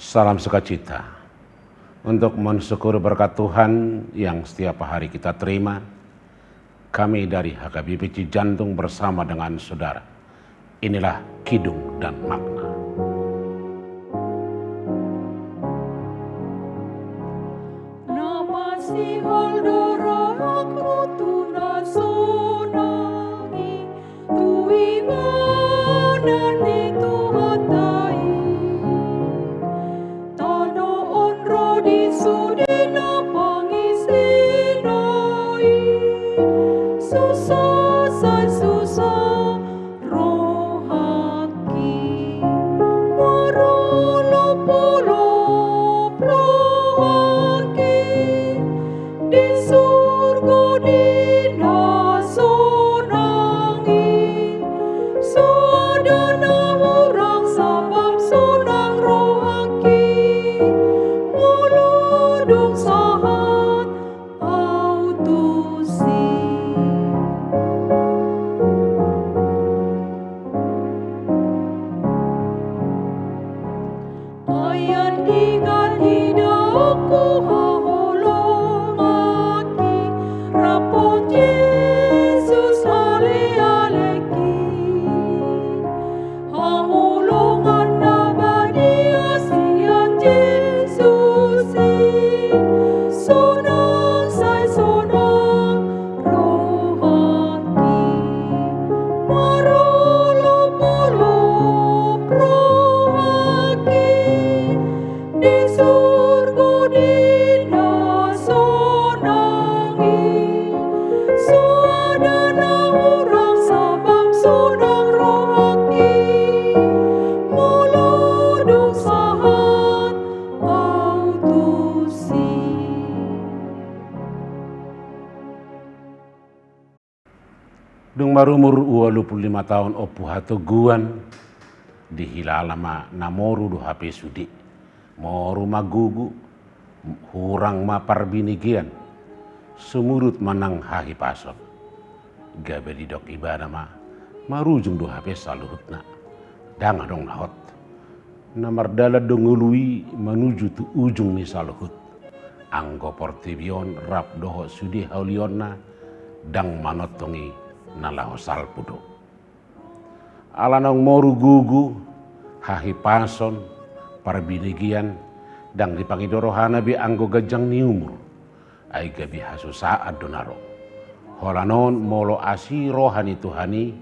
Salam sukacita untuk mensyukur berkat Tuhan yang setiap hari kita terima. Kami dari HKBP Cijantung bersama dengan saudara. Inilah Kidung dan Makna. Dung marumur 25 tahun opu hatoguan di hilalama namoru do HP sudi moru magugu hurang mapar binigian sumurut manang hahi pasok gabe di dok ibadah ma marujung do HP saluhutna danga dong nahot namardala dongului menuju tu ujung ni saluhut anggo portibion rap doho sudi haulionna dang manotongi nalahu salpudo alanong moru gugu hahi pason parbinigian dang dipangidorohana bi anggo gajang ni umur ai gabi hasu saat donaro holanon molo asi rohani tuhani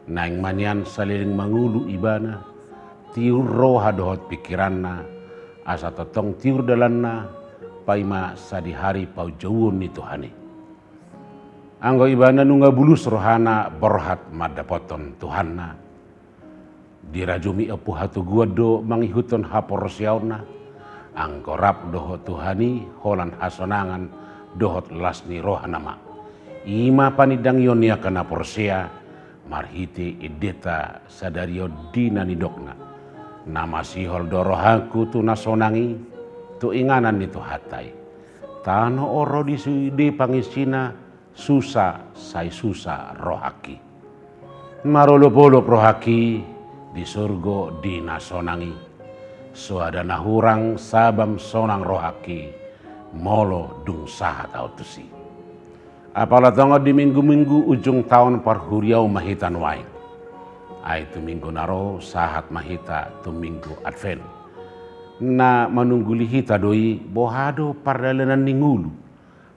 naing manian saliring mangulu ibana tiur roha dohot pikiranna asa totong tiur dalanna paima sadihari pau jauhun ni tuhani anggo ibana nunga bulus rohana borhat madapoton Tuhanna dirajumi epu hatu guado mangihuton hapor siauna anggo rap doho Tuhani holan hasonangan dohot lasni rohana ma ima panidang yonia kana porsia marhiti ideta sadario dina nidokna nama sihol dorohaku tu nasonangi tu inganan itu hatai tano oro di pangisina susah sai susah rohaki marolo-polo rohaki di surgo di nasonangi suadana hurang sabam sonang rohaki molo dung sahat autusi apala tongo di minggu-minggu ujung tahun parhuriau mahitan waing aitu minggu naro sahat mahita tu minggu advent na manungguli hita doi bohado pardalenan ningulu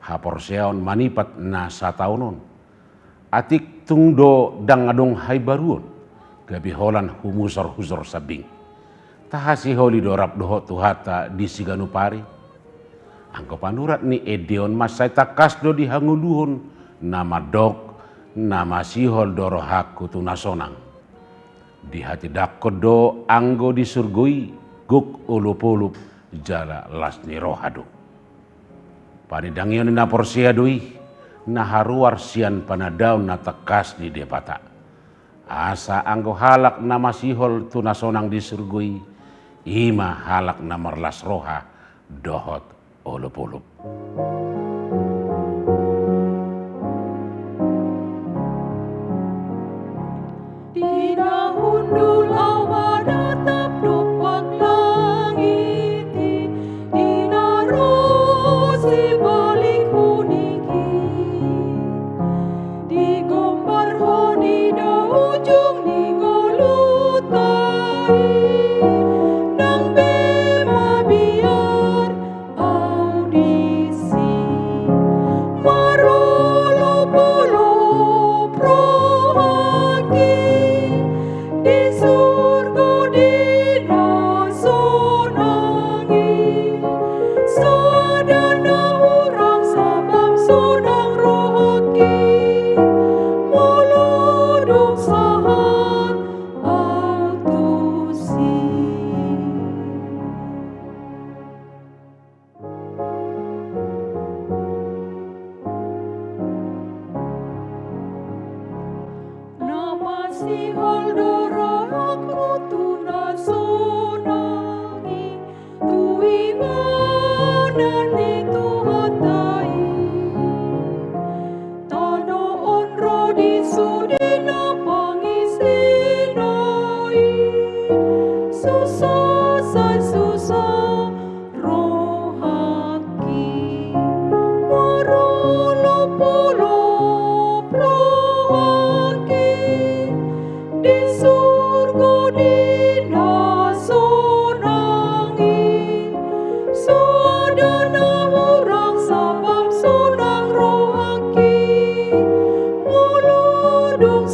hapor seon manipat na sataunon atik tungdo dang adong hai baruon gabi holan humusor huzor sabing tahasi holi dorap doho tuhata di siganupari angko panurat ni edion masai takas do di hanguluhon nama dok nama sihol dorohaku tu nasonang di hati dakodo anggo di surgoi guk ulup-ulup jala lasni rohado panidangyon na porsia doi na haruar sian panadaw na tekas di depata asa anggo halak na masihol tu nasonang di surgui ima halak na marlas roha dohot ulup-ulup Tidak hundul awan atap dopang langit Sabam sunang rohaki, muludung